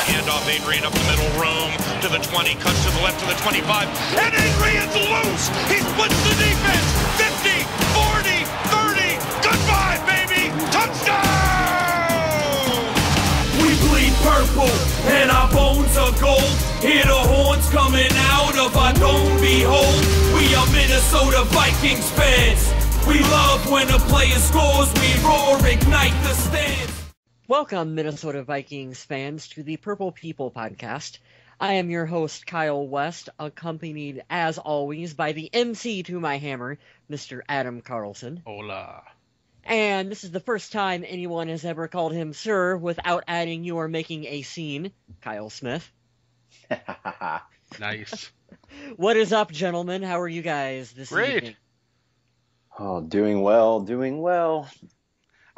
Handoff, Adrian up the middle, room to the 20, cuts to the left to the 25, and Adrian's loose! He splits the defense! 50, 40, 30, goodbye, baby! Touchdown! We bleed purple, and our bones are gold. Hear the horns coming out of our dome, behold. We are Minnesota Vikings fans. We love when a player scores, we roar, ignite the stands. Welcome, Minnesota Vikings fans, to the Purple People podcast. I am your host, Kyle West, accompanied, as always, by the MC to my hammer, Mr. Adam Carlson. Hola. And this is the first time anyone has ever called him sir without adding "you are making a scene," Kyle Smith. Nice. What is up, gentlemen? How are you guys this evening? Oh, doing well, doing well.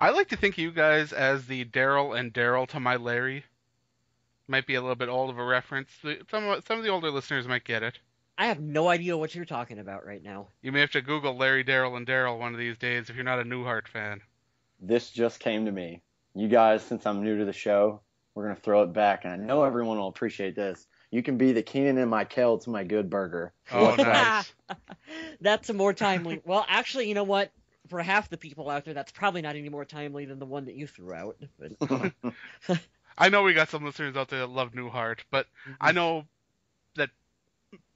I like to think of you guys as the Daryl and Daryl to my Larry. Might be a little bit old of a reference. Some of the older listeners might get it. I have no idea what you're talking about right now. You may have to Google Larry, Daryl, and Daryl one of these days if you're not a Newhart fan. This just came to me. You guys, since I'm new to the show, we're going to throw it back, and I know everyone will appreciate this. You can be the Keenan and Michael to my good burger. Oh, nice. That's a more timely... Well, actually, you know what? For half the people out there, that's probably not any more timely than the one that you threw out. But... I know we got some listeners out there that love Newhart, but I know that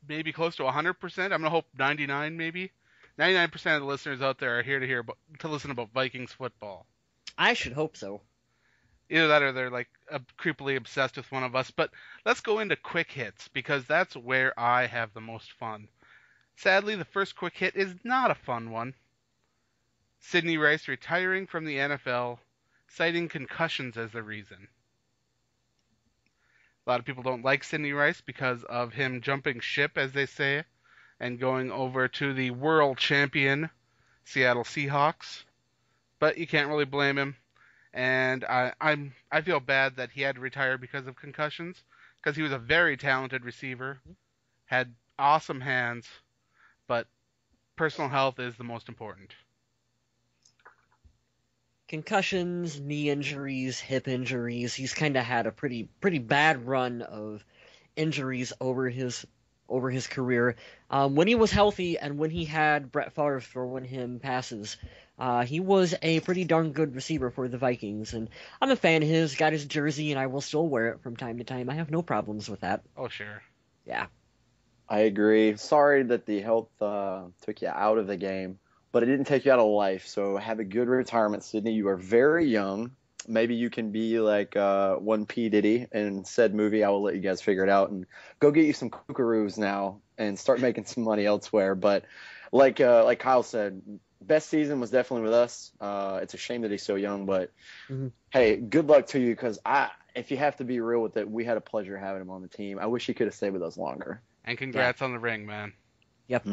maybe close to 100%. I'm going to hope 99 maybe. 99% of the listeners out there are here to listen about Vikings football. I should hope so. Either that or they're like creepily obsessed with one of us. But let's go into quick hits because that's where I have the most fun. Sadly, the first quick hit is not a fun one. Sidney Rice retiring from the NFL, citing concussions as the reason. A lot of people don't like Sidney Rice because of him jumping ship, as they say, and going over to the world champion Seattle Seahawks. But you can't really blame him. And I feel bad that he had to retire because of concussions, because he was a very talented receiver, had awesome hands, but personal health is the most important. Concussions, knee injuries, hip injuries. He's kind of had a pretty bad run of injuries over his career. When he was healthy and when he had Brett Favre throwing him passes, he was a pretty darn good receiver for the Vikings. And I'm a fan of his, got his jersey, and I will still wear it from time to time. I have no problems with that. Oh, sure. Yeah. I agree. Sorry that the health took you out of the game, but it didn't take you out of life. So have a good retirement, Sidney. You are very young. Maybe you can be like one P. Diddy in said movie. I will let you guys figure it out and go get you some kookaroos now and start making some money elsewhere. But like Kyle said, best season was definitely with us. It's a shame that he's so young, but hey, good luck to you because if you have to be real with it, we had a pleasure having him on the team. I wish he could have stayed with us longer. And congrats on the ring, man. Yep.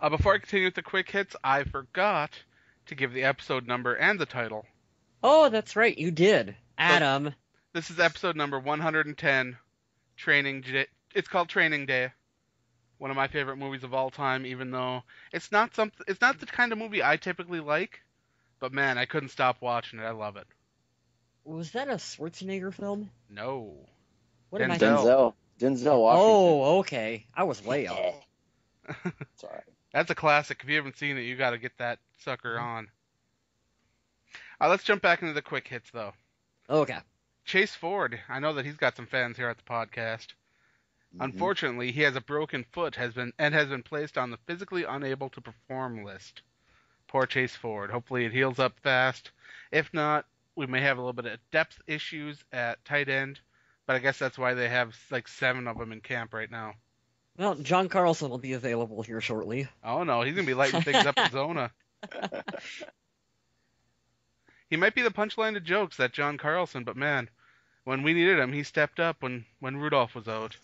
Before I continue with the quick hits, I forgot to give the episode number and the title. Oh, that's right. You did. Adam. This is episode number 110, Training Day. It's called Training Day. One of my favorite movies of all time, even though it's not the kind of movie I typically like, but man, I couldn't stop watching it. I love it. Was that a Schwarzenegger film? No. What am I Denzel Washington. Oh, okay. I was way off. It's all right. That's a classic. If you haven't seen it, you got to get that sucker on. Let's jump back into the quick hits, though. Okay. Chase Ford. I know that he's got some fans here at the podcast. Unfortunately, he has a broken foot has been placed on the physically unable to perform list. Poor Chase Ford. Hopefully it heals up fast. If not, we may have a little bit of depth issues at tight end, but I guess that's why they have like 7 of them in camp right now. Well, John Carlson will be available here shortly. Oh no, he's going to be lighting things up in Zona. He might be the punchline to jokes, that John Carlson, but man, when we needed him, he stepped up when Rudolph was out.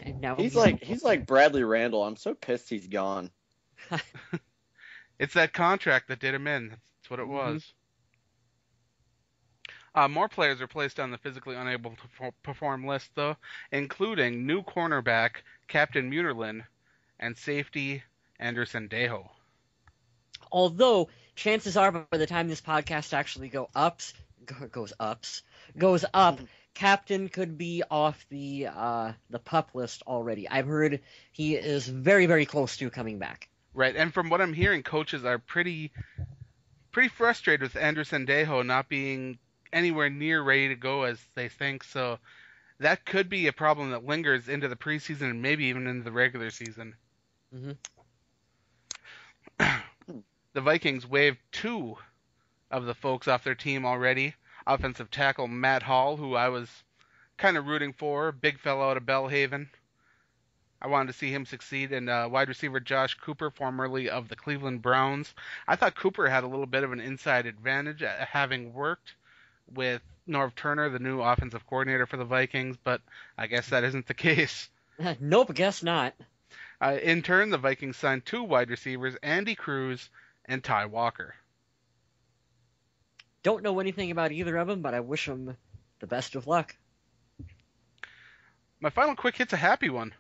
And now He's like Bradley Randall. I'm so pissed he's gone. It's that contract that did him in. That's what it was. More players are placed on the physically unable to perform list, though, including new cornerback Captain Munerlin and safety Anderson Dejo. Although, chances are by the time this podcast actually goes up, captain could be off the pup list already. I've heard he is very, very close to coming back. Right, and from what I'm hearing, coaches are pretty frustrated with Andrew Sandejo not being anywhere near ready to go as they think. So that could be a problem that lingers into the preseason and maybe even into the regular season. Mm-hmm. The Vikings waived 2 of the folks off their team already. Offensive tackle Matt Hall, who I was kind of rooting for, big fellow out of Bellhaven. I wanted to see him succeed. And wide receiver Josh Cooper, formerly of the Cleveland Browns. I thought Cooper had a little bit of an inside advantage having worked with Norv Turner, the new offensive coordinator for the Vikings, but I guess that isn't the case. Nope, guess not. In turn, the Vikings signed 2 wide receivers, Andy Cruz and Ty Walker. Don't know anything about either of them, but I wish them the best of luck. My final quick hit's a happy one.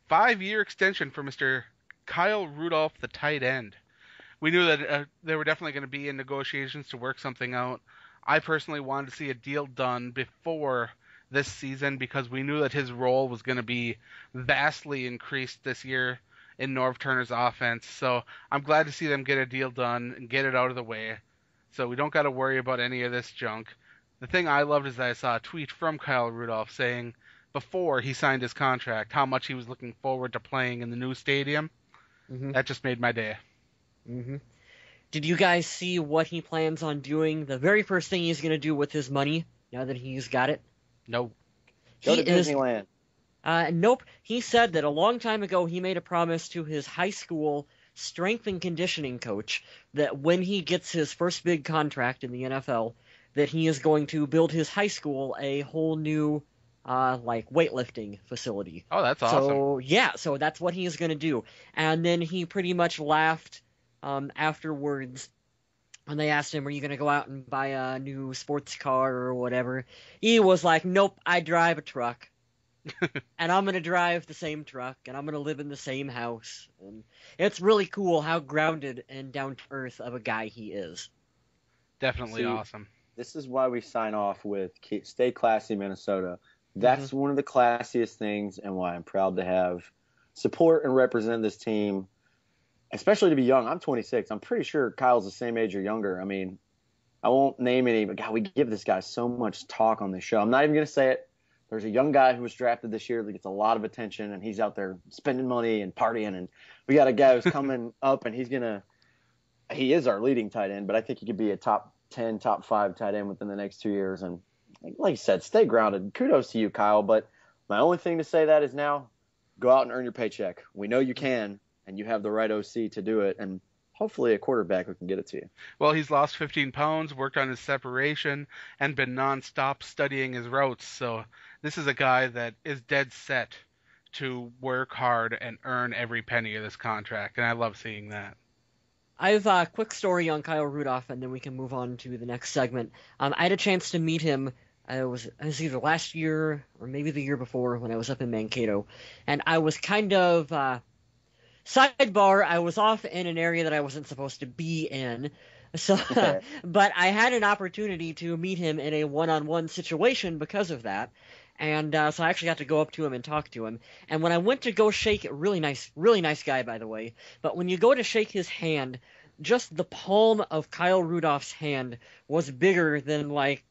5-year extension for Mr. Kyle Rudolph, the tight end. We knew that they were definitely going to be in negotiations to work something out. I personally wanted to see a deal done before this season because we knew that his role was going to be vastly increased this year in Norv Turner's offense. So I'm glad to see them get a deal done and get it out of the way so we don't got to worry about any of this junk. The thing I loved is that I saw a tweet from Kyle Rudolph saying before he signed his contract how much he was looking forward to playing in the new stadium. Mm-hmm. That just made my day. Mm-hmm. Did you guys see what he plans on doing? The very first thing he's going to do with his money, now that he's got it? No. Go to Disneyland. Nope. He said that a long time ago he made a promise to his high school strength and conditioning coach that when he gets his first big contract in the NFL, that he is going to build his high school a whole new weightlifting facility. Oh, that's awesome. So that's what he is going to do. And then he pretty much laughed afterwards when they asked him, are you going to go out and buy a new sports car or whatever? He was like, nope, I drive a truck. And I'm going to drive the same truck, and I'm going to live in the same house. And it's really cool how grounded and down-to-earth of a guy he is. Definitely awesome. This is why we sign off with Stay Classy, Minnesota. That's one of the classiest things and why I'm proud to have support and represent this team, especially to be young. I'm 26. I'm pretty sure Kyle's the same age or younger. I mean, I won't name any, but God, we give this guy so much talk on this show. I'm not even going to say it. There's a young guy who was drafted this year that gets a lot of attention, and he's out there spending money and partying. And we got a guy who's coming up, and he is our leading tight end, but I think he could be a top 10, top 5 tight end within the next 2 years. And like you said, stay grounded. Kudos to you, Kyle. But my only thing to say that is now go out and earn your paycheck. We know you can, and you have the right OC to do it. And hopefully a quarterback who can get it to you. Well, he's lost 15 pounds, worked on his separation, and been nonstop studying his routes. So this is a guy that is dead set to work hard and earn every penny of this contract, and I love seeing that. I have a quick story on Kyle Rudolph, and then we can move on to the next segment. I had a chance to meet him. It was either last year or maybe the year before when I was up in Mankato, and I was kind of sidebar. I was off in an area that I wasn't supposed to be in, so but I had an opportunity to meet him in a one-on-one situation because of that. And so I actually got to go up to him and talk to him. And when I went to go shake, really nice guy, by the way. But when you go to shake his hand, just the palm of Kyle Rudolph's hand was bigger than, like,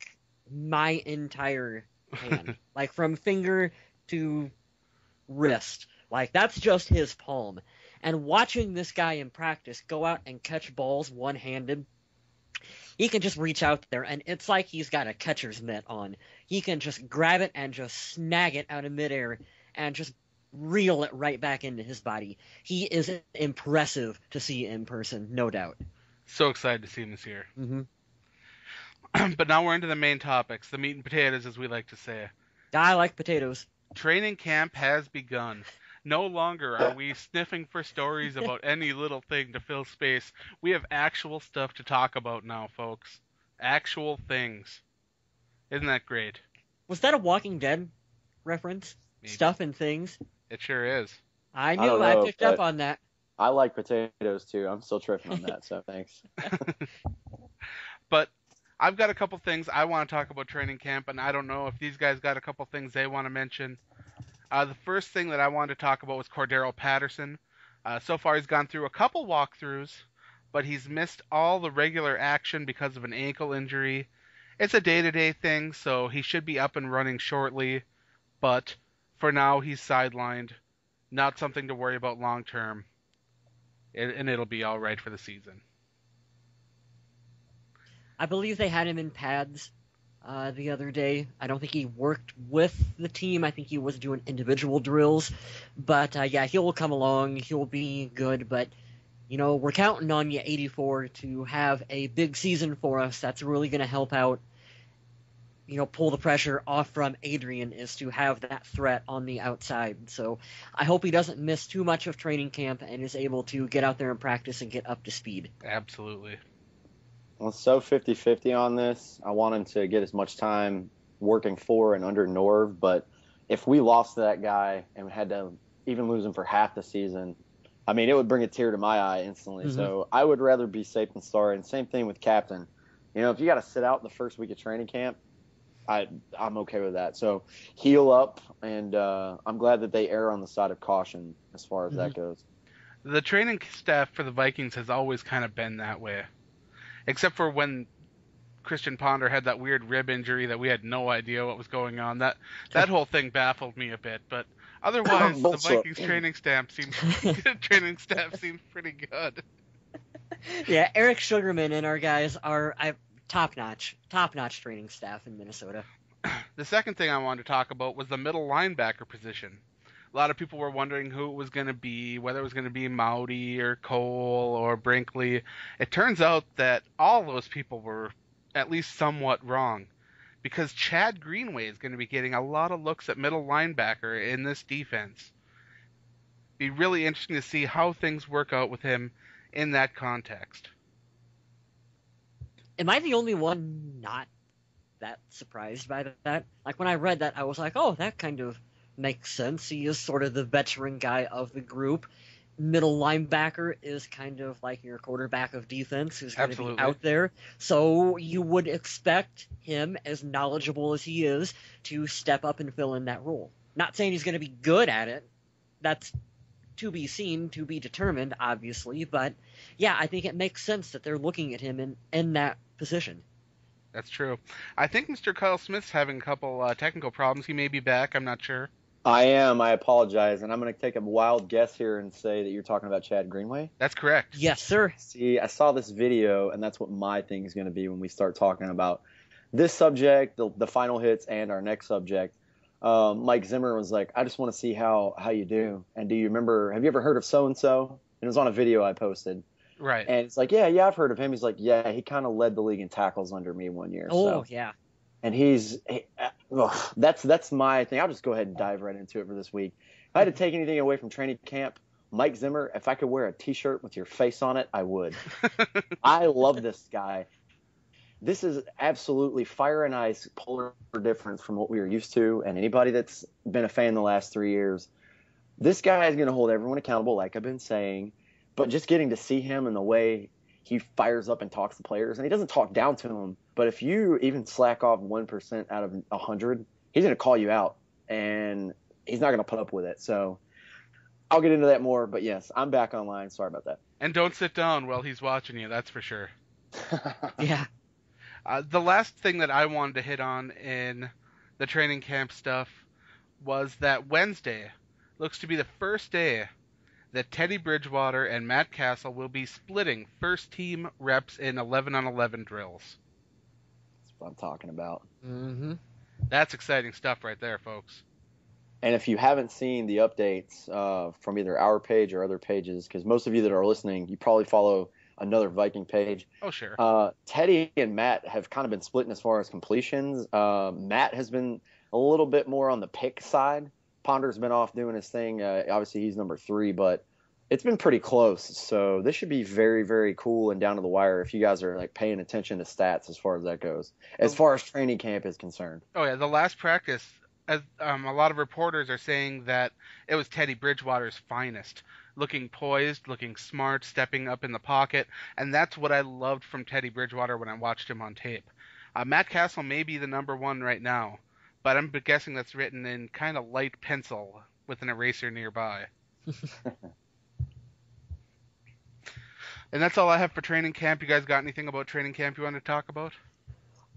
my entire hand. Like, from finger to wrist. Like, that's just his palm. And watching this guy in practice go out and catch balls one-handed, he can just reach out there, and it's like he's got a catcher's mitt on. He can just grab it and just snag it out of midair and just reel it right back into his body. He is impressive to see in person, no doubt. So excited to see him this year. Mm-hmm. But now we're into the main topics, the meat and potatoes, as we like to say. I like potatoes. Training camp has begun. No longer are we sniffing for stories about any little thing to fill space. We have actual stuff to talk about now, folks. Actual things. Isn't that great? Was that a Walking Dead reference? Maybe. Stuff and things? It sure is. I knew. I picked up on that. I like potatoes, too. I'm still tripping on that, so thanks. But I've got a couple things I want to talk about training camp, and I don't know if these guys got a couple things they want to mention. The first thing that I wanted to talk about was Cordero Patterson. So far, he's gone through a couple walkthroughs, but he's missed all the regular action because of an ankle injury. It's a day-to-day thing, so he should be up and running shortly, but for now, he's sidelined. Not something to worry about long-term, and it'll be all right for the season. I believe they had him in pads the other day. I don't think he worked with the team. I think he was doing individual drills. But, yeah, he'll come along. He'll be good. But, we're counting on you, 84, to have a big season for us. That's really going to help out, pull the pressure off from Adrian, is to have that threat on the outside. So I hope he doesn't miss too much of training camp and is able to get out there and practice and get up to speed. Absolutely. Well, so 50-50 on this. I want him to get as much time working for and under Norv, but if we lost that guy and had to even lose him for half the season, I mean, it would bring a tear to my eye instantly. Mm-hmm. So I would rather be safe than sorry. And same thing with captain. If you got to sit out the first week of training camp, I'm okay with that. So heal up, and I'm glad that they err on the side of caution as far as that goes. The training staff for the Vikings has always kind of been that way. Except for when Christian Ponder had that weird rib injury that we had no idea what was going on. That whole thing baffled me a bit. But otherwise, the Vikings training staff seems pretty good. Yeah, Eric Sugarman and our guys are top-notch training staff in Minnesota. The second thing I wanted to talk about was the middle linebacker position. A lot of people were wondering who it was going to be, whether it was going to be Maudy or Cole or Brinkley. It turns out that all those people were at least somewhat wrong, because Chad Greenway is going to be getting a lot of looks at middle linebacker in this defense. Be really interesting to see how things work out with him in that context. Am I the only one not that surprised by that? Like, when I read that, I was like, oh, that kind of makes sense. He is sort of the veteran guy of the group. Middle linebacker is kind of like your quarterback of defense who's going to be out there. So you would expect him, as knowledgeable as he is, to step up and fill in that role. Not saying he's going to be good at it. That's to be seen, to be determined, obviously. But, yeah, I think it makes sense that they're looking at him in that position. That's true. I think Mr. Kyle Smith's having a couple technical problems. He may be back. I'm not sure. I am. I apologize. And I'm going to take a wild guess here and say that you're talking about Chad Greenway. That's correct. Yes, sir. See, I saw this video, and that's what my thing is going to be when we start talking about this subject, the final hits, and our next subject. Mike Zimmer was like, I just want to see how you do. And do you remember, have you ever heard of so-and-so? And it was on a video I posted. Right. And it's like, yeah, I've heard of him. He's like, yeah, he kind of led the league in tackles under me one year. Oh, yeah. And that's my thing. I'll just go ahead and dive right into it for this week. If I had to take anything away from training camp, Mike Zimmer, if I could wear a T-shirt with your face on it, I would. I love this guy. This is absolutely fire and ice, polar difference from what we are used to. And anybody that's been a fan the last 3 years, this guy is going to hold everyone accountable, like I've been saying. But just getting to see him and the way he fires up and talks to players, and he doesn't talk down to them, but if you even slack off 1% out of 100, he's going to call you out, and he's not going to put up with it. So I'll get into that more, but yes, I'm back online. Sorry about that. And don't sit down while he's watching you, that's for sure. Yeah. The last thing that I wanted to hit on in the training camp stuff was that Wednesday looks to be the first day that Teddy Bridgewater and Matt Castle will be splitting first-team reps in 11-on-11 drills. That's what I'm talking about. Mm-hmm. That's exciting stuff right there, folks. And if you haven't seen the updates from either our page or other pages, because most of you that are listening, you probably follow another Viking page. Oh, sure. Teddy and Matt have kind of been splitting as far as completions. Matt has been a little bit more on the pick side. Ponder's been off doing his thing. Obviously, he's number 3, but it's been pretty close. So this should be very, very cool and down to the wire if you guys are like paying attention to stats as far as that goes, as far as training camp is concerned. Oh, yeah. The last practice, as a lot of reporters are saying that it was Teddy Bridgewater's finest. Looking poised, looking smart, stepping up in the pocket. And that's what I loved from Teddy Bridgewater when I watched him on tape. Matt Castle may be the number one right now, but I'm guessing that's written in kind of light pencil with an eraser nearby. And that's all I have for training camp. You guys got anything about training camp you want to talk about?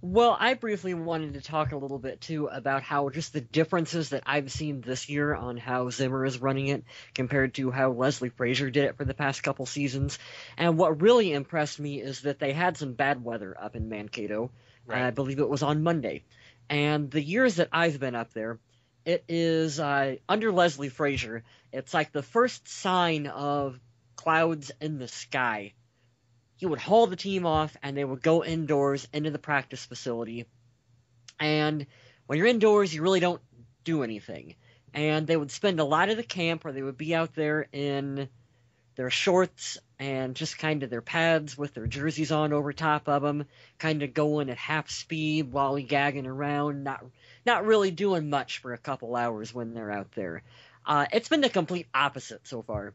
Well, I briefly wanted to talk a little bit too about how just the differences that I've seen this year on how Zimmer is running it compared to how Leslie Frazier did it for the past couple seasons. And what really impressed me is that they had some bad weather up in Mankato. Right. I believe it was on Monday. And the years that I've been up there, it is under Leslie Frazier, it's like the first sign of clouds in the sky. He would haul the team off, and they would go indoors into the practice facility. And when you're indoors, you really don't do anything. And they would spend a lot of the camp, or they would be out there in their shorts and just kind of their pads with their jerseys on over top of them, kind of going at half speed, lollygagging around, not really doing much for a couple hours when they're out there. It's been the complete opposite so far.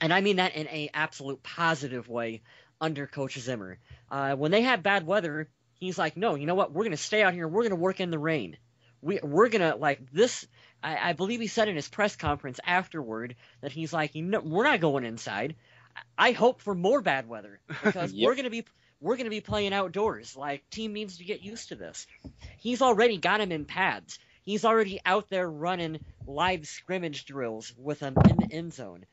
And I mean that in an absolute positive way under Coach Zimmer. When they had bad weather, he's like, no, you know what? We're going to stay out here. We're going to work in the rain. We're going to, like, this. I believe he said in his press conference afterward that he's like, we're not going inside. I hope for more bad weather because Yep. we're going to be playing outdoors. Like, team needs to get used to this. He's already got him in pads. He's already out there running live scrimmage drills with them in the end zone.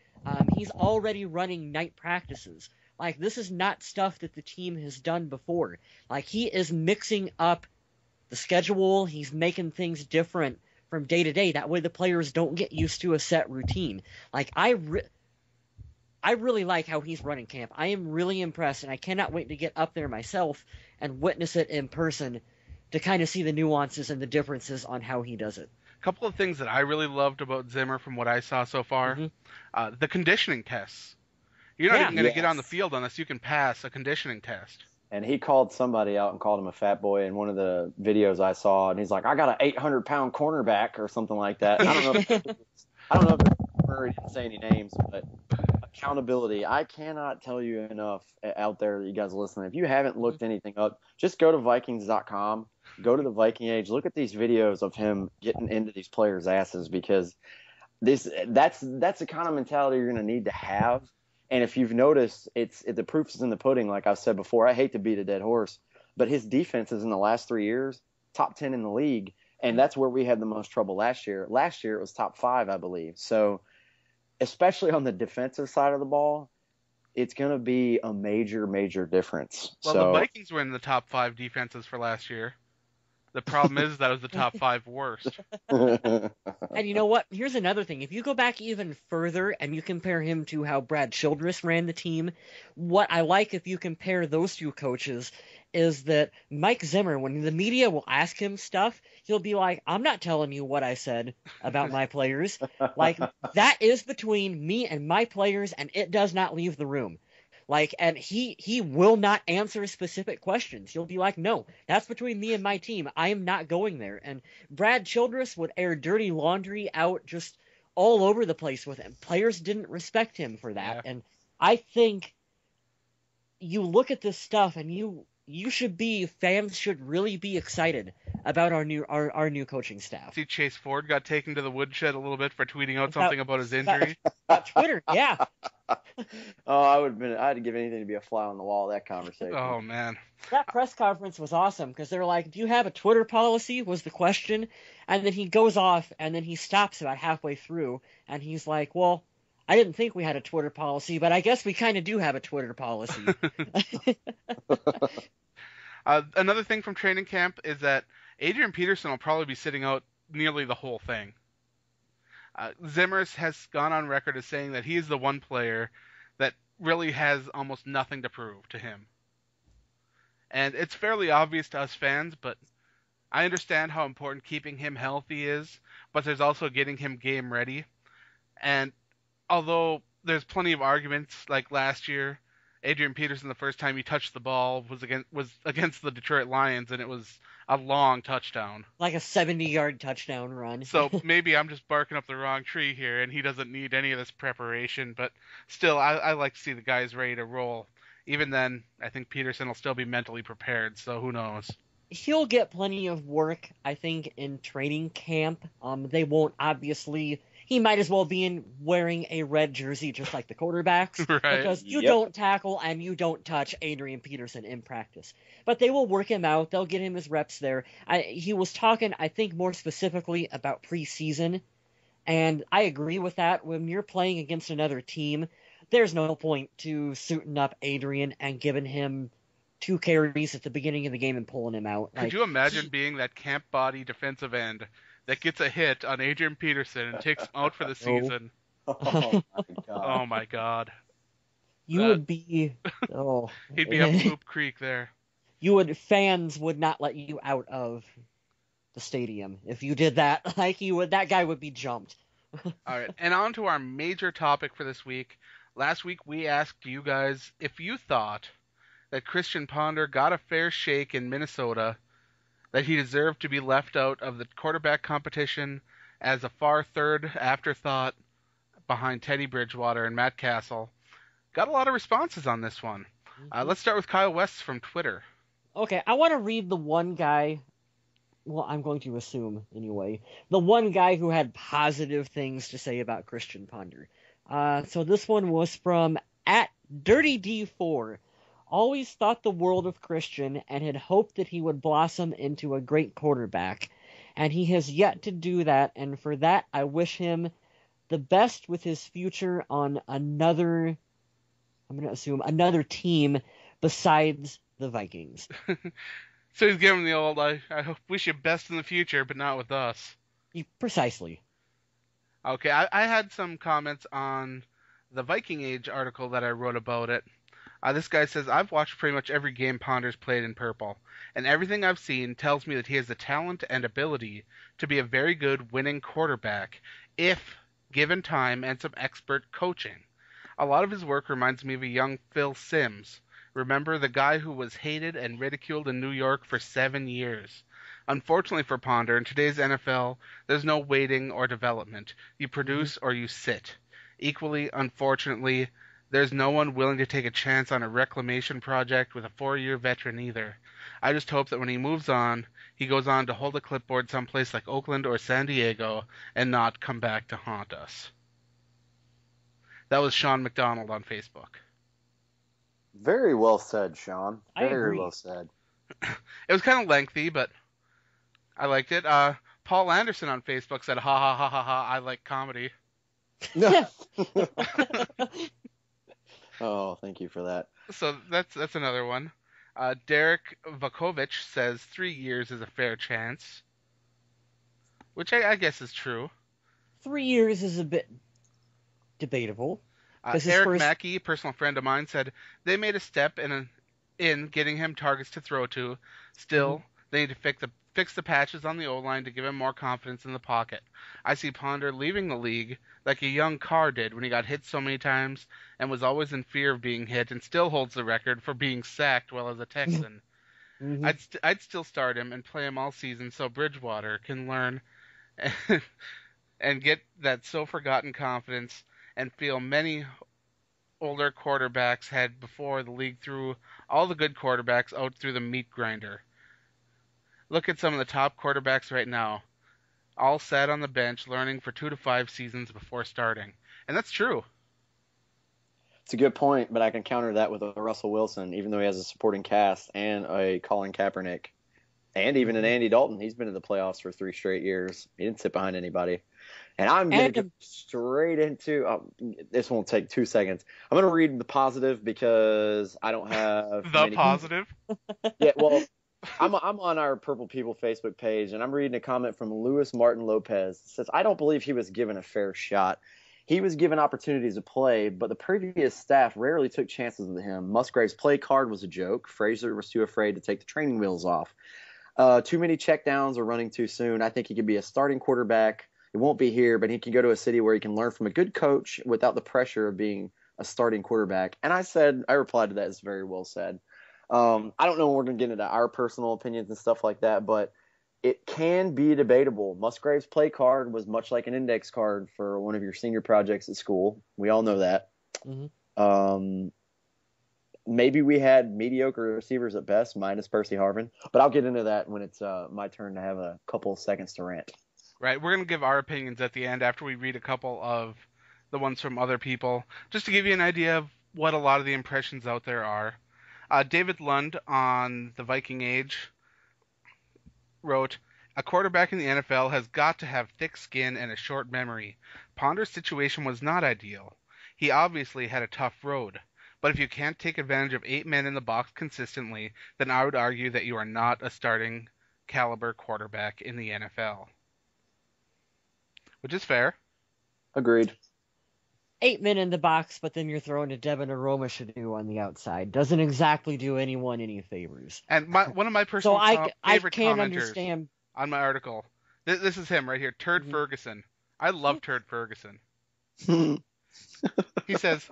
He's already running night practices. Like, this is not stuff that the team has done before. Like, he is mixing up the schedule. He's making things different from day to day. That way the players don't get used to a set routine. Like, I really like how he's running camp. I am really impressed, and I cannot wait to get up there myself and witness it in person to kind of see the nuances and the differences on how he does it. A couple of things that I really loved about Zimmer from what I saw so far. The conditioning tests. You're not even going to get on the field unless you can pass a conditioning test. And he called somebody out and called him a fat boy in one of the videos I saw, and he's like, "I got an 800-pound cornerback" or something like that. I don't know. If he didn't say any names, but accountability. I cannot tell you enough out there that you guys are listening. If you haven't looked anything up, just go to Vikings.com, go to the Viking Age, look at these videos of him getting into these players' asses because that's the kind of mentality you're going to need to have. And if you've noticed, the proof is in the pudding. Like I've said before, I hate to beat a dead horse, but his defenses in the last 3 years, top 10 in the league. And that's where we had the most trouble last year. Last year it was top 5, I believe. So especially on the defensive side of the ball, it's going to be a major, major difference. Well, the Vikings were in the top 5 defenses for last year. The problem is that was the top 5 worst. And you know what? Here's another thing. If you go back even further and you compare him to how Brad Childress ran the team, what I like if you compare those two coaches is that Mike Zimmer, when the media will ask him stuff, he'll be like, I'm not telling you what I said about my players. Like, that is between me and my players, and it does not leave the room. Like, and he will not answer specific questions. He'll be like, no, that's between me and my team. I am not going there. And Brad Childress would air dirty laundry out just all over the place with him. Players didn't respect him for that. Yeah. And I think you look at this stuff and fans should really be excited about our new coaching staff. See, Chase Ford got taken to the woodshed a little bit for tweeting out something about his injury. Twitter, yeah. Oh, I'd give anything to be a fly on the wall of that conversation. Oh, man. That press conference was awesome because they were like, do you have a Twitter policy, was the question. And then he goes off and then he stops about halfway through and he's like, well, I didn't think we had a Twitter policy, but I guess we kind of do have a Twitter policy. Another thing from training camp is that Adrian Peterson will probably be sitting out nearly the whole thing. Zimmer has gone on record as saying that he is the one player that really has almost nothing to prove to him. And it's fairly obvious to us fans, but I understand how important keeping him healthy is, but there's also getting him game ready. And although there's plenty of arguments, like last year, Adrian Peterson, the first time he touched the ball was against the Detroit Lions, and it was a long touchdown. Like a 70-yard touchdown run. So maybe I'm just barking up the wrong tree here, and he doesn't need any of this preparation. But still, I like to see the guys ready to roll. Even then, I think Peterson will still be mentally prepared, so who knows? he'll get plenty of work, I think, in training camp. They won't obviously. He might as well be wearing a red jersey just like the quarterbacks Right. because you Yep. don't tackle and you don't touch Adrian Peterson in practice. But they will work him out. They'll get him his reps there. He was talking, I think, more specifically about preseason, and I agree with that. When you're playing against another team, there's no point to suiting up Adrian and giving him 2 carries at the beginning of the game and pulling him out. Could you imagine being that camp body defensive end that gets a hit on Adrian Peterson and takes him out for the season? Oh my god. Oh my God. You would be, oh, He'd be up Poop Creek there. fans would not let you out of the stadium if you did that. Like that guy would be jumped. All right, and on to our major topic for this week. Last week we asked you guys if you thought that Christian Ponder got a fair shake in Minnesota, that he deserved to be left out of the quarterback competition as a far third afterthought behind Teddy Bridgewater and Matt Castle. Got a lot of responses on this one. Let's start with Kyle West from Twitter. Okay, I want to read the one guy. Well, I'm going to assume, anyway. The one guy who had positive things to say about Christian Ponder. So this one was from @DirtyD4. Always thought the world of Christian and had hoped that he would blossom into a great quarterback. And he has yet to do that, and for that I wish him the best with his future on another, I'm going to assume, another team besides the Vikings. So he's giving the old, I wish you best in the future, but not with us. Precisely. Okay, I had some comments on the Viking Age article that I wrote about it. This guy says, I've watched pretty much every game Ponder's played in purple, and everything I've seen tells me that he has the talent and ability to be a very good winning quarterback if given time and some expert coaching. A lot of his work reminds me of a young Phil Simms. Remember, the guy who was hated and ridiculed in New York for 7 years. Unfortunately for Ponder, in today's NFL, there's no waiting or development. You produce or you sit. Equally, unfortunately, there's no one willing to take a chance on a reclamation project with a 4-year veteran either. I just hope that when he moves on, he goes on to hold a clipboard someplace like Oakland or San Diego and not come back to haunt us. That was Sean McDonald on Facebook. Very well said, Sean. I agree. Very well said. It was kind of lengthy, but I liked it. Paul Anderson on Facebook said, ha ha ha ha ha, I like comedy. Oh, thank you for that. So that's another one. Derek Vakovich says 3 years is a fair chance, which I guess is true. 3 years is a bit debatable. Eric Mackey, personal friend of mine, said they made a step in getting him targets to throw to. Still, they need to fix the patches on the O-line to give him more confidence in the pocket. I see Ponder leaving the league like a young Carr did when he got hit so many times and was always in fear of being hit and still holds the record for being sacked while as a Texan. I'd still start him and play him all season so Bridgewater can learn and get that so forgotten confidence and feel many older quarterbacks had before the league threw all the good quarterbacks out through the meat grinder. Look at some of the top quarterbacks right now, all sat on the bench learning for 2 to 5 seasons before starting. And that's true. It's a good point, but I can counter that with a Russell Wilson, even though he has a supporting cast, and a Colin Kaepernick, and even an Andy Dalton. He's been in the playoffs for 3 straight years. He didn't sit behind anybody. And I'm going to go straight into this won't take 2 seconds. I'm going to read the positive because I don't have the positive. Yeah, well, I'm on our Purple People Facebook page, and I'm reading a comment from Luis Martin Lopez. It says, I don't believe he was given a fair shot. He was given opportunities to play, but the previous staff rarely took chances with him. Musgrave's play card was a joke. Frazier was too afraid to take the training wheels off. Too many checkdowns or running too soon. I think he could be a starting quarterback. He won't be here, but he can go to a city where he can learn from a good coach without the pressure of being a starting quarterback. And I replied to that as very well said. I don't know when we're going to get into our personal opinions and stuff like that, but it can be debatable. Musgrave's play card was much like an index card for one of your senior projects at school. We all know that. maybe we had mediocre receivers at best, minus Percy Harvin. But I'll get into that when it's my turn to have a couple of seconds to rant. Right, we're going to give our opinions at the end after we read a couple of the ones from other people, just to give you an idea of what a lot of the impressions out there are. David Lund on the Viking Age wrote, "A quarterback in the NFL has got to have thick skin and a short memory. Ponder's situation was not ideal. He obviously had a tough road. But if you can't take advantage of 8 men in the box consistently, then I would argue that you are not a starting caliber quarterback in the NFL." Which is fair. Agreed. 8 men in the box, but then you're throwing a Devin Aromashadu on the outside. Doesn't exactly do anyone any favors. And one of my personal favorite can't commenters understand. on my article, this is him right here, Turd Mhm. Ferguson. I love Turd Ferguson. He says,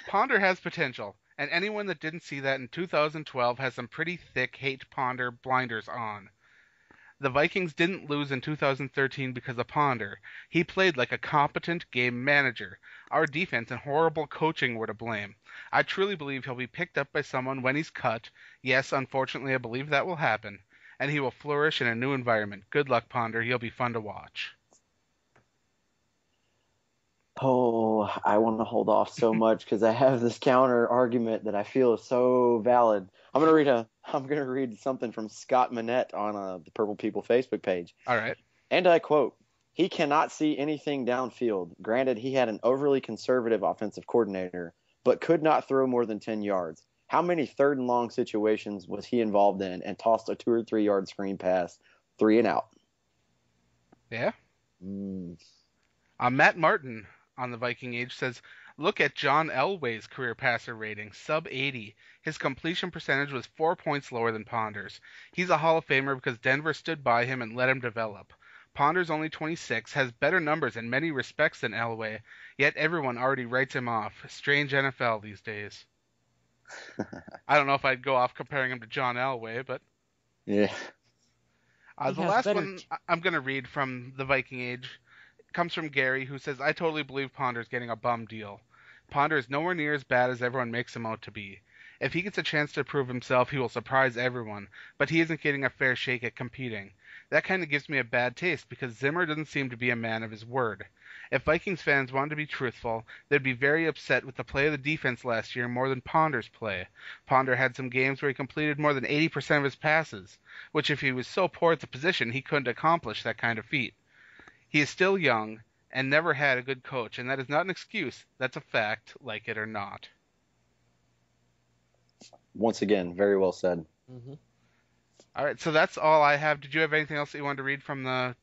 "Ponder has potential, and anyone that didn't see that in 2012 has some pretty thick hate Ponder blinders on. The Vikings didn't lose in 2013 because of Ponder. He played like a competent game manager. Our defense and horrible coaching were to blame. I truly believe he'll be picked up by someone when he's cut. Yes, unfortunately, I believe that will happen. And he will flourish in a new environment. Good luck, Ponder. He'll be fun to watch." Oh, I want to hold off so much because I have this counter argument that I feel is so valid. I'm gonna read something from Scott Manette on the Purple People Facebook page. All right. And I quote, "He cannot see anything downfield. Granted, he had an overly conservative offensive coordinator, but could not throw more than 10 yards. How many third and long situations was he involved in and tossed a 2 or 3 yard screen pass, 3 and out?" Yeah. Mm. Matt Martin on the Viking Age says, "Look at John Elway's career passer rating, sub 80. His completion percentage was 4 points lower than Ponder's. He's a Hall of Famer because Denver stood by him and let him develop. Ponder's only 26, has better numbers in many respects than Elway, yet everyone already writes him off. Strange NFL these days." I don't know if I'd go off comparing him to John Elway, but Yeah. the last one I'm going to read from the Viking Age comes from Gary, who says, "I totally believe Ponder's getting a bum deal. Ponder is nowhere near as bad as everyone makes him out to be. If he gets a chance to prove himself, he will surprise everyone, but he isn't getting a fair shake at competing. That kind of gives me a bad taste because Zimmer doesn't seem to be a man of his word. If Vikings fans wanted to be truthful, they'd be very upset with the play of the defense last year more than Ponder's play. Ponder had some games where he completed more than 80% of his passes, which if he was so poor at the position, he couldn't accomplish that kind of feat. He is still young and never had a good coach, and that is not an excuse. That's a fact, like it or not." Once again, very well said. Mm-hmm. All right, so that's all I have. Did you have anything else that you wanted to read from the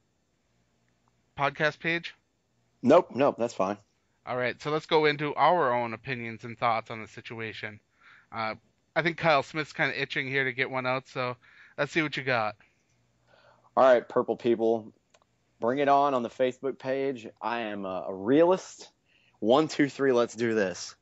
podcast page? Nope, that's fine. All right, so let's go into our own opinions and thoughts on the situation. I think Kyle Smith's kind of itching here to get one out, so let's see what you got. All right, Purple People, bring it on the Facebook page. I am a realist. 1, 2, 3, let's do this.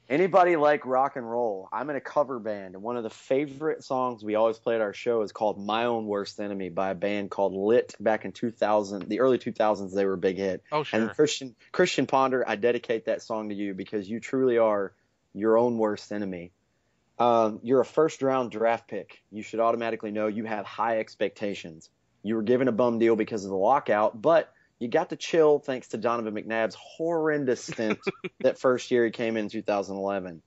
Anybody like rock and roll? I'm in a cover band, and one of the favorite songs we always play at our show is called "My Own Worst Enemy" by a band called Lit. Back in 2000, the early 2000s, they were a big hit. Oh, sure. And Christian Ponder, I dedicate that song to you because you truly are your own worst enemy. You're a first-round draft pick. You should automatically know you have high expectations. You were given a bum deal because of the lockout, but you got to chill thanks to Donovan McNabb's horrendous stint that first year he came in 2011.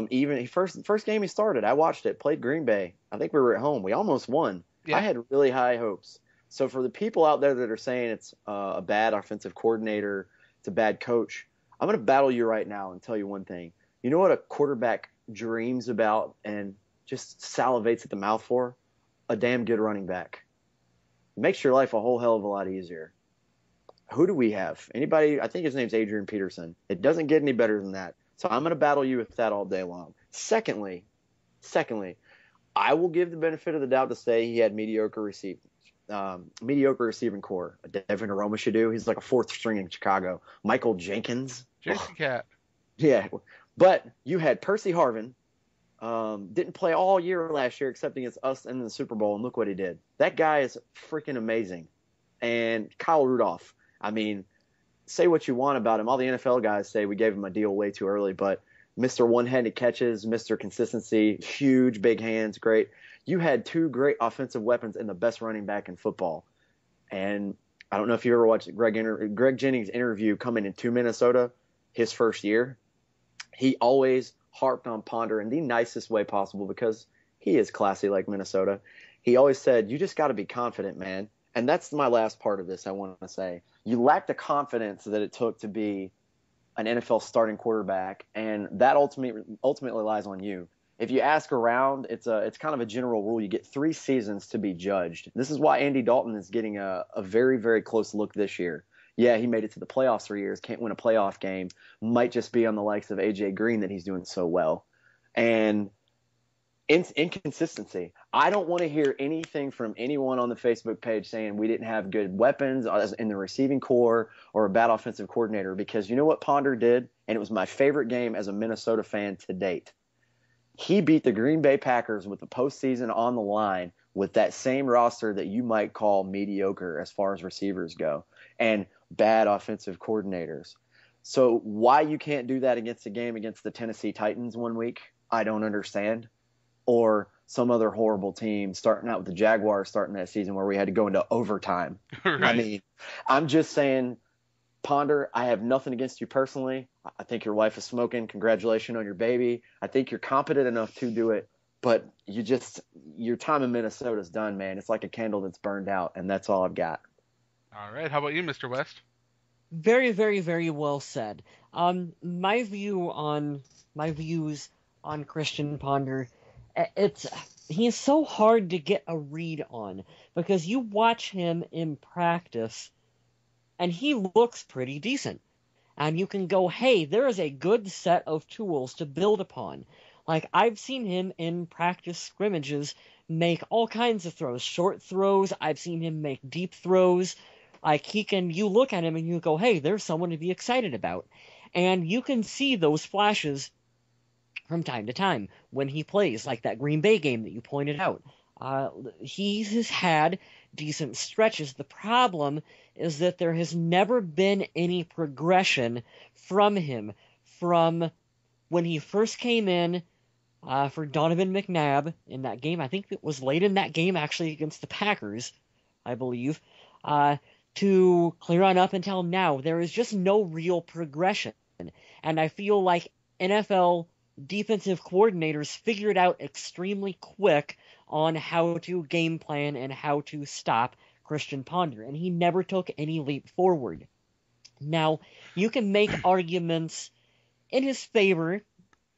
Even first game he started, I watched it, played Green Bay. I think we were at home. We almost won. Yeah. I had really high hopes. So for the people out there that are saying it's a bad offensive coordinator, it's a bad coach, I'm going to battle you right now and tell you one thing. You know what a quarterback dreams about and just salivates at the mouth for? A damn good running back. It makes your life a whole hell of a lot easier. Who do we have? Anybody? I think his name's Adrian Peterson. It doesn't get any better than that. So I'm going to battle you with that all day long. Secondly, I will give the benefit of the doubt to say he had mediocre receiving core. Devin Aromashadu, he's like a fourth string in Chicago. Michael Jenkins. Jason Cat. Yeah. But you had Percy Harvin. Didn't play all year last year except against us in the Super Bowl, and look what he did. That guy is freaking amazing. And Kyle Rudolph. I mean, say what you want about him. All the NFL guys say we gave him a deal way too early, but Mr. One-handed catches, Mr. Consistency, huge, big hands, great. You had two great offensive weapons and the best running back in football. And I don't know if you ever watched Greg Jennings' interview coming into Minnesota his first year. He always harped on Ponder in the nicest way possible because he is classy like Minnesota. He always said, you just got to be confident, man. And that's my last part of this I want to say. You lack the confidence that it took to be an NFL starting quarterback, and that ultimately lies on you. If you ask around, it's kind of a general rule. You get 3 seasons to be judged. This is why Andy Dalton is getting a very, very close look this year. Yeah, he made it to the playoffs 3 years, can't win a playoff game, might just be on the likes of A.J. Green that he's doing so well. And inconsistency. I don't want to hear anything from anyone on the Facebook page saying we didn't have good weapons in the receiving core or a bad offensive coordinator, because you know what Ponder did? And it was my favorite game as a Minnesota fan to date. He beat the Green Bay Packers with the postseason on the line with that same roster that you might call mediocre as far as receivers go and bad offensive coordinators. So why you can't do that against a game against the Tennessee Titans one week, I don't understand. Or some other horrible team starting out with the Jaguars starting that season where we had to go into overtime. Right. I mean, I'm just saying, Ponder, I have nothing against you personally. I think your wife is smoking. Congratulations on your baby. I think you're competent enough to do it, but your time in Minnesota is done, man. It's like a candle that's burned out, and that's all I've got. All right. How about you, Mr. West? Very, very, very well said. My views on Christian Ponder, he is so hard to get a read on because you watch him in practice and he looks pretty decent. And you can go, hey, there is a good set of tools to build upon. Like, I've seen him in practice scrimmages make all kinds of throws, short throws. I've seen him make deep throws. Like, you look at him and you go, hey, there's someone to be excited about. And you can see those flashes from time to time when he plays, like that Green Bay game that you pointed out. He has had decent stretches. The problem is that there has never been any progression from him from when he first came in for Donovan McNabb in that game. I think it was late in that game, actually, against the Packers, I believe, to clear on up until now. There is just no real progression. And I feel like NFL defensive coordinators figured out extremely quick on how to game plan and how to stop Christian Ponder, and he never took any leap forward. Now, you can make arguments in his favor,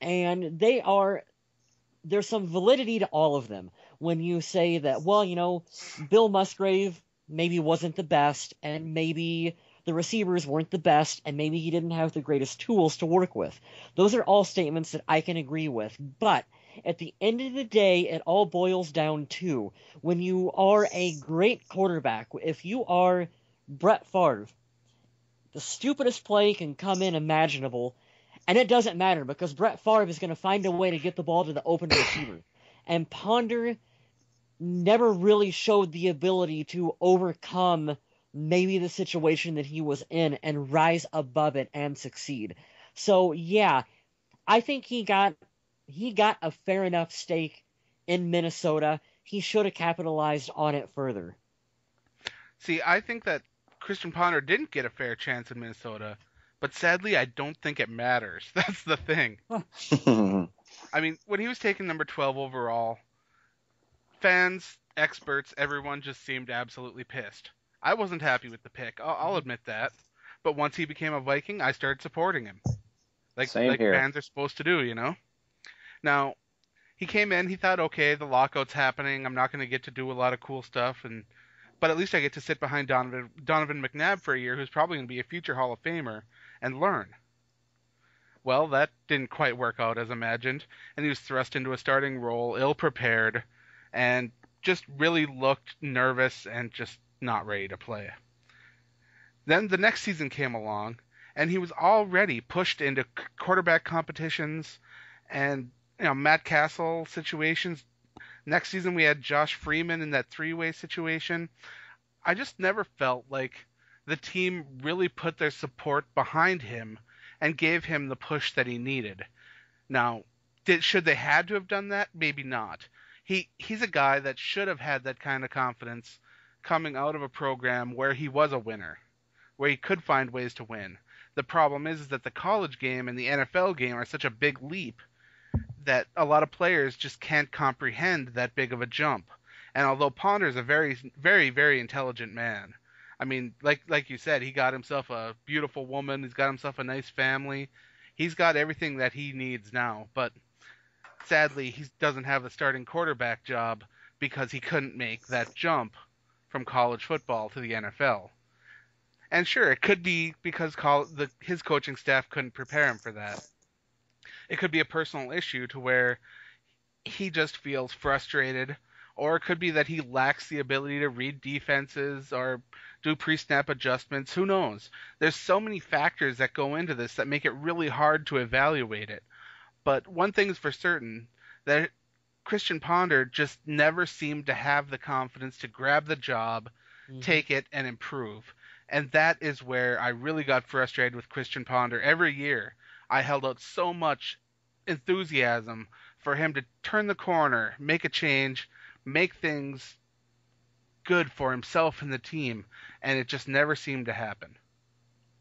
and there's some validity to all of them. When you say that, well, Bill Musgrave maybe wasn't the best, and maybe the receivers weren't the best, and maybe he didn't have the greatest tools to work with. Those are all statements that I can agree with, but at the end of the day, it all boils down to when you are a great quarterback, if you are Brett Favre, the stupidest play can come in imaginable, and it doesn't matter because Brett Favre is going to find a way to get the ball to the open receiver. And Ponder never really showed the ability to overcome maybe the situation that he was in and rise above it and succeed. So, yeah, I think he got a fair enough stake in Minnesota. He should have capitalized on it further. See, I think that Christian Ponder didn't get a fair chance in Minnesota, but sadly, I don't think it matters. That's the thing. I mean, when he was taken number 12 overall, fans, experts, everyone just seemed absolutely pissed. I wasn't happy with the pick. I'll admit that. But once he became a Viking, I started supporting him. Like fans are supposed to do, Now, he came in, he thought, okay, the lockout's happening, I'm not going to get to do a lot of cool stuff, but at least I get to sit behind Donovan McNabb for a year, who's probably going to be a future Hall of Famer, and learn. Well, that didn't quite work out as imagined, and he was thrust into a starting role, ill-prepared, and just really looked nervous and just not ready to play. Then the next season came along, and he was already pushed into quarterback competitions and Matt Castle situations. Next season we had Josh Freeman in that three-way situation. I just never felt like the team really put their support behind him and gave him the push that he needed. Now, should they had to have done that? Maybe not. He's a guy that should have had that kind of confidence coming out of a program where he was a winner, where he could find ways to win. The problem is that the college game and the NFL game are such a big leap that a lot of players just can't comprehend that big of a jump. And although Ponder's a very, very, very intelligent man, I mean, like you said, he got himself a beautiful woman, he's got himself a nice family, he's got everything that he needs now. But sadly, he doesn't have the starting quarterback job because he couldn't make that jump from college football to the NFL. And sure, it could be because his coaching staff couldn't prepare him for that. It could be a personal issue to where he just feels frustrated, or it could be that he lacks the ability to read defenses or do pre-snap adjustments. Who knows? There's so many factors that go into this that make it really hard to evaluate it. But one thing is for certain, that Christian Ponder just never seemed to have the confidence to grab the job, take it, and improve. And that is where I really got frustrated with Christian Ponder. Every year, I held out so much enthusiasm for him to turn the corner, make a change, make things good for himself and the team, and it just never seemed to happen.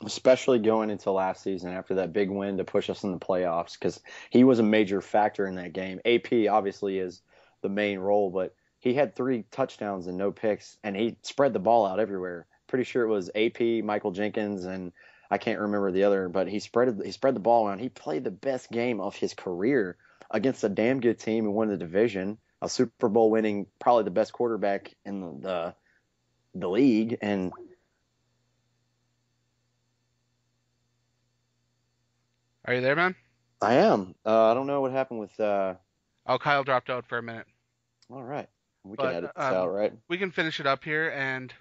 Especially going into last season after that big win to push us in the playoffs, because he was a major factor in that game. AP obviously is the main role, but he had 3 touchdowns and no picks, and he spread the ball out everywhere. Pretty sure it was AP, Michael Jenkins, and I can't remember the other, but he spread the ball around. He played the best game of his career against a damn good team who won the division, a Super Bowl winning, probably the best quarterback in the league. And are you there, man? I am. I don't know what happened with. Oh, Kyle dropped out for a minute. All right, we can edit this out, right? We can finish it up here, and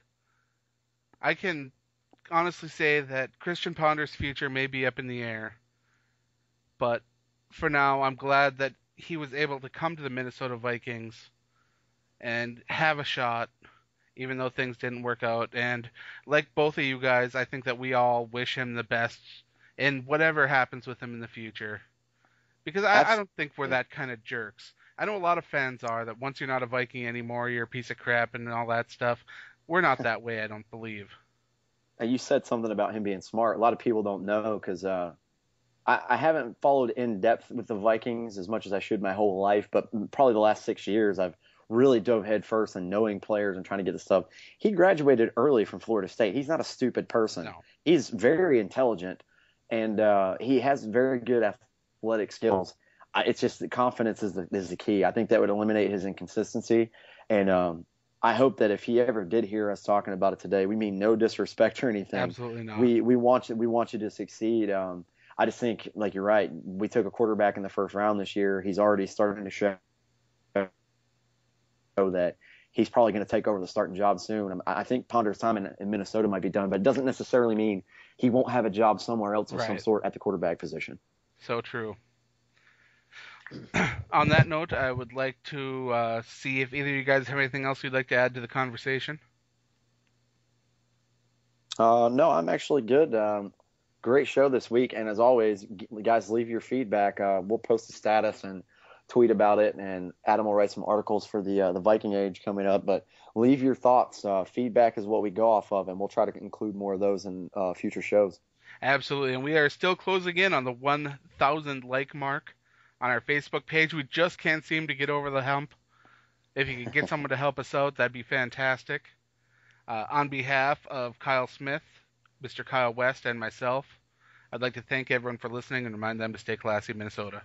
I can honestly say that Christian Ponder's future may be up in the air. But for now, I'm glad that he was able to come to the Minnesota Vikings and have a shot, even though things didn't work out. And like both of you guys, I think that we all wish him the best in whatever happens with him in the future. Because I don't think we're that kind of jerks. I know a lot of fans are, that once you're not a Viking anymore, you're a piece of crap and all that stuff. We're not that way, I don't believe. You said something about him being smart. A lot of people don't know, because I haven't followed in depth with the Vikings as much as I should my whole life, but probably the last 6 years I've really dove head first in knowing players and trying to get the stuff. He graduated early from Florida State. He's not a stupid person. No. He's very intelligent, and he has very good athletic skills. It's just the confidence is the key. I think that would eliminate his inconsistency, and I hope that if he ever did hear us talking about it today, we mean no disrespect or anything. Absolutely not. We want you to succeed. I just think, like, you're right. We took a quarterback in the first round this year. He's already starting to show that he's probably going to take over the starting job soon. I think Ponder's time in Minnesota might be done, but it doesn't necessarily mean he won't have a job somewhere else of some sort at the quarterback position. So true. On that note, I would like to see if either of you guys have anything else you'd like to add to the conversation. No, I'm actually good. Great show this week, and as always, guys, leave your feedback. We'll post a status and tweet about it, and Adam will write some articles for the Viking Age coming up. But leave your thoughts. Feedback is what we go off of, and we'll try to include more of those in future shows. Absolutely, and we are still closing in on the 1,000 like mark on our Facebook page. We just can't seem to get over the hump. If you could get someone to help us out, that'd be fantastic. On behalf of Kyle Smith, Mr. Kyle West, and myself, I'd like to thank everyone for listening and remind them to stay classy, Minnesota.